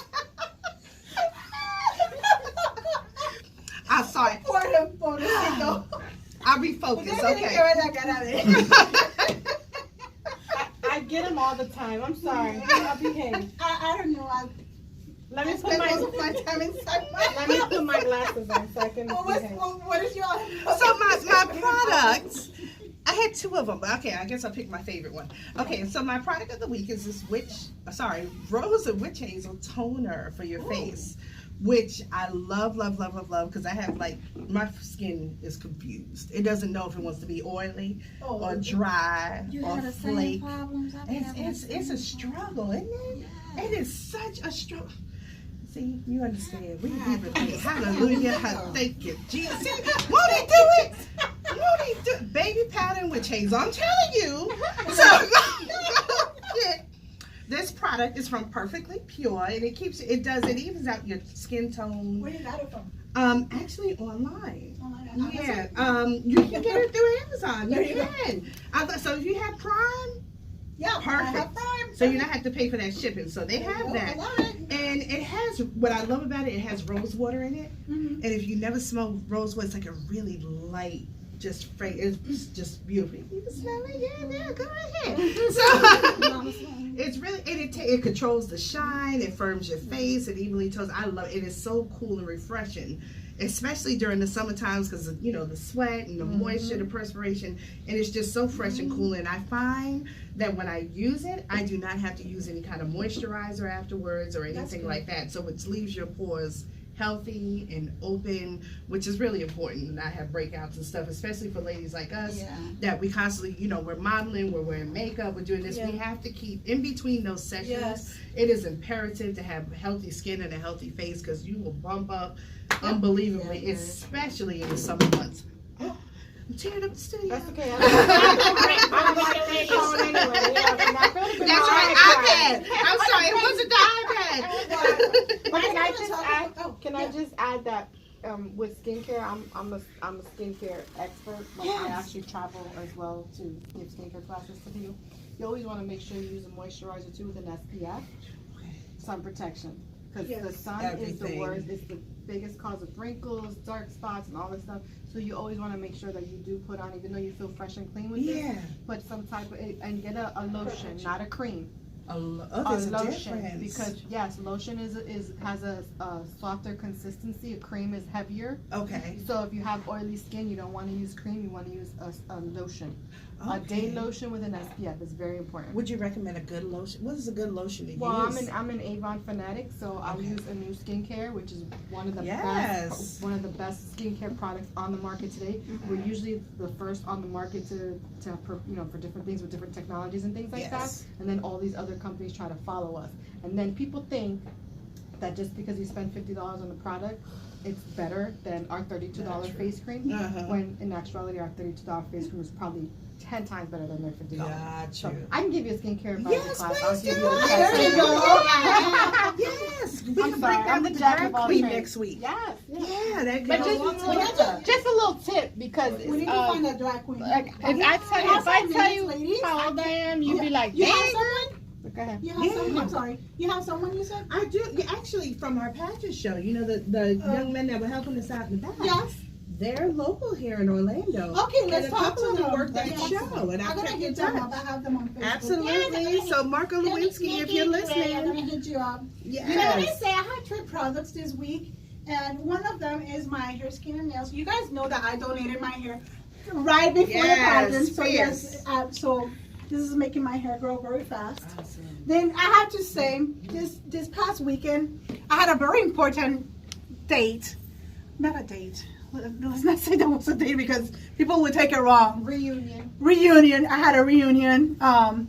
I'm sorry. Pobrecito. I'll refocus, okay. I get them all the time. I'm sorry. I'll behave. I don't know. Let me put spend most of my my time inside my let me put my glasses on so I can behave. What is your So my products, I had two of them. Okay, I guess I'll pick my favorite one. Okay, so my product of the week is this Rose and Witch Hazel toner for your face. which I love because I have like my skin is confused. It doesn't know if it wants to be oily or dry or flake. It's a struggle, isn't it? Yeah. It is such a struggle. See, you understand. We can give it. Hallelujah. Thank you, Jesus. See, won't he do it? Won't he do it? Baby powder with Hazel. I'm telling you. So, this product is from Perfectly Pure, and it evens out your skin tone. Where you got it from? Actually online. Yeah. You can get it through Amazon. You can. So if you have Prime, perfect. I have Prime. So you don't have to pay for that shipping. So they have that. And it has, what I love about it has rose water in it. And if you never smell rose water, it's like a really light, just fragrance. It's just beautiful. You can smell it? Yeah, go ahead. So it's really, it controls the shine, it firms your face, it evenly tones. I love it. It is so cool and refreshing, especially during the summer times because of, the sweat and the moisture, the perspiration, and it's just so fresh and cool. And I find that when I use it, I do not have to use any kind of moisturizer afterwards or anything like that. So it leaves your pores healthy and open, which is really important, and I have breakouts and stuff, especially for ladies like us that we constantly, we're modeling, we're wearing makeup, we're doing this. We have to keep in between those sessions. It is imperative to have healthy skin and a healthy face because you will bump up unbelievably, especially in the summer months. I'm tearing up the studio. That's okay. That's right, iPad. I'm sorry, it wasn't the iPad. But can I just add that with skincare, I'm a skincare expert. Like I actually travel as well to give skincare classes to people. You always want to make sure you use a moisturizer too with an SPF, sun protection. Because the sun is the worst, it's the biggest cause of wrinkles, dark spots, and all this stuff. So you always want to make sure that you do put on, even though you feel fresh and clean with it, put some type of, and get a lotion, not a cream. There's a lotion, difference. because lotion has a softer consistency. A cream is heavier. Okay. So if you have oily skin, you don't want to use cream. You want to use a lotion. Okay. A day lotion with an SPF is very important. Would you recommend a good lotion? What is a good lotion to use? Well, I'm an Avon fanatic, so I'll use a new skincare, which is one of the best skincare products on the market today. We're usually the first on the market for different things with different technologies and things like that. And then all these other companies try to follow us. And then people think that just because you spend $50 on the product, it's better than our $32 face cream. When in actuality, our $32 face cream is probably 10 times better than their $50. Got you. So I can give you a skincare advice class. Please do. There you go. Yes. I'm sorry. I'm the jack of all trades. Next week. Yes. Yeah, that But goes. just a little tip, because We need to find a drag queen. like, if I tell you how old I am, you'd be like, You dang. have someone? Go ahead. You have someone? I'm sorry. You have someone, you said? I do. Actually, from our pageant show, the young men that were helping us out in the back. Yes. They're local here in Orlando. Okay, let's and a talk couple to of them them. work that Yes. show, and I'm I'll gonna check hit it them out. up. I have them on Facebook. Absolutely. So Marco Lewinsky, if you're I'm listening, gonna hit you up. yes. You know what I say? I had 3 products this week, and one of them is my hair, skin, and nails. You guys know that I donated my hair right before the pageant, so yes, so this is making my hair grow very fast. Awesome. Then I have to say, this past weekend, I had a very important date. Not a date. Let's not say that was a date because people would take it wrong. Reunion. I had a reunion. And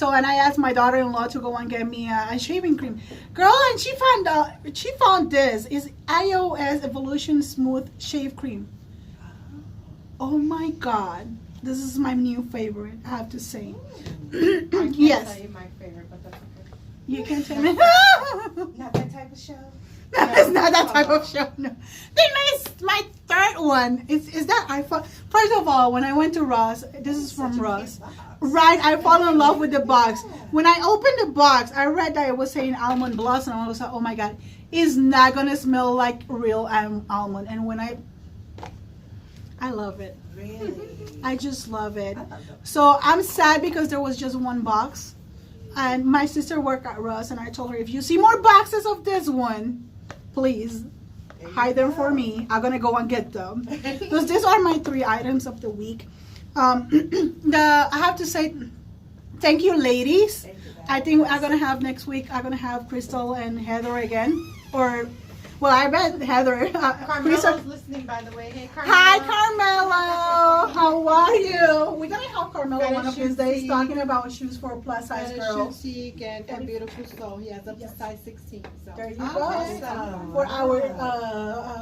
I asked my daughter-in-law to go and get me a shaving cream. Girl, and she found this. It's iOS Evolution Smooth Shave Cream. Oh my God. This is my new favorite, I have to say. I can't tell you my favorite, but that's okay. You can tell me. Not that type of show. No, it's not that type of show. No. Then my third one is that I thought. First of all, when I went to Ross, this is from Ross. Right, I fall in love with the box. When I opened the box, I read that it was saying almond blossom, and I was like, oh my God, it's not gonna smell like real almond. And when I love it. Really? I just love it. So I'm sad because there was just one box. And my sister worked at Ross, and I told her, if you see more boxes of this one, please hide them for me. I'm gonna go and get them. Because these are my 3 items of the week. I have to say thank you, ladies. I think I'm gonna have next week, I'm gonna have Crystal and Heather again. Or Well, I bet Heather. Carmelo's listening, by the way. Hey, Carmelo. Hi, Carmelo. How are you? We're gonna have Carmelo Better one of these shoe days seek. talking about shoes for plus size Shoe girls. chic and beautiful soul. He has up to size 16. So. There you Okay. go. For our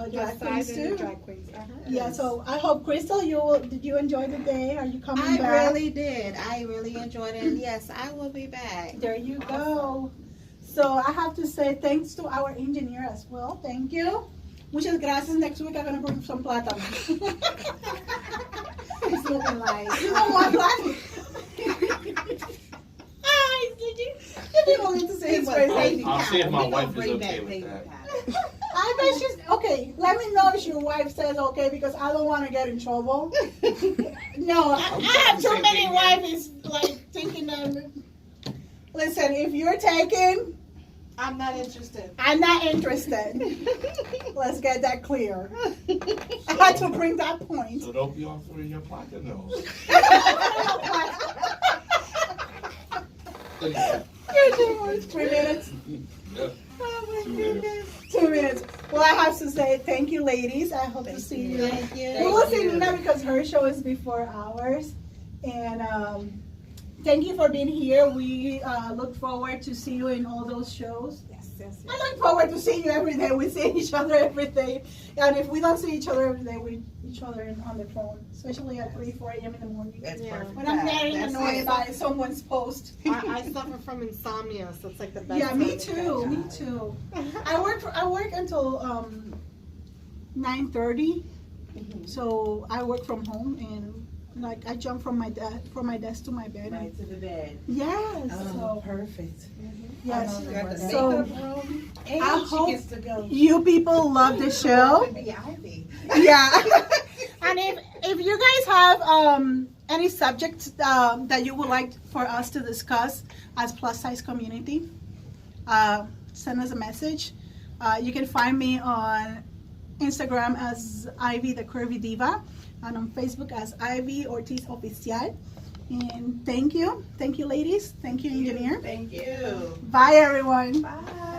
drag queens too. Drag queens. Yeah. So I hope Crystal, did you enjoy the day? Are you coming I back? really did. I really enjoyed it. And yes, I will be back. There you go. So I have to say thanks to our engineer as well. Thank you. Muchas gracias. Next week I'm gonna bring some plátano. It's looking like. You don't want plátano? Hi, did you? You didn't need to say his face. I'll see if my wife is okay with that. I bet she's okay. Let me know if your wife says okay because I don't want to get in trouble. No, I have too many wives like thinking that. Listen, if you're taken, I'm not interested. I'm not interested. Let's get that clear. I had to bring that point. So don't be offering your platanos. You're doing 3 minutes. Yeah. Oh my 2 minutes. goodness. 2 minutes. Well, I have to say thank you, ladies. I hope to see you. Thank you. We will see Nina because her show is before ours. And thank you for being here. We look forward to see you in all those shows. Yes. I look forward to seeing you every day. We see each other every day. And if we don't see each other every day, we each other on the phone, especially at 3, 4 a.m. in the morning. That's Yeah. perfect. When I'm getting That's annoyed it. by someone's post. I suffer from insomnia, so it's like the best. Yeah, time me to too. catch Me up. too. I work until 9:30. So I work from home and like I jump from my desk to my bed. Right to the bed. Yes. Oh, perfect. Yes. You got the So, makeup room, and I she hope gets to go. you people love the show. Baby Ivy. Yeah. And if you guys have any subjects that you would like for us to discuss as plus size community, send us a message. You can find me on Instagram as Ivy the Curvy Diva and on Facebook as Ivy Ortiz Oficial. And thank you ladies. Thank you, engineer. Thank you. Bye everyone. Bye.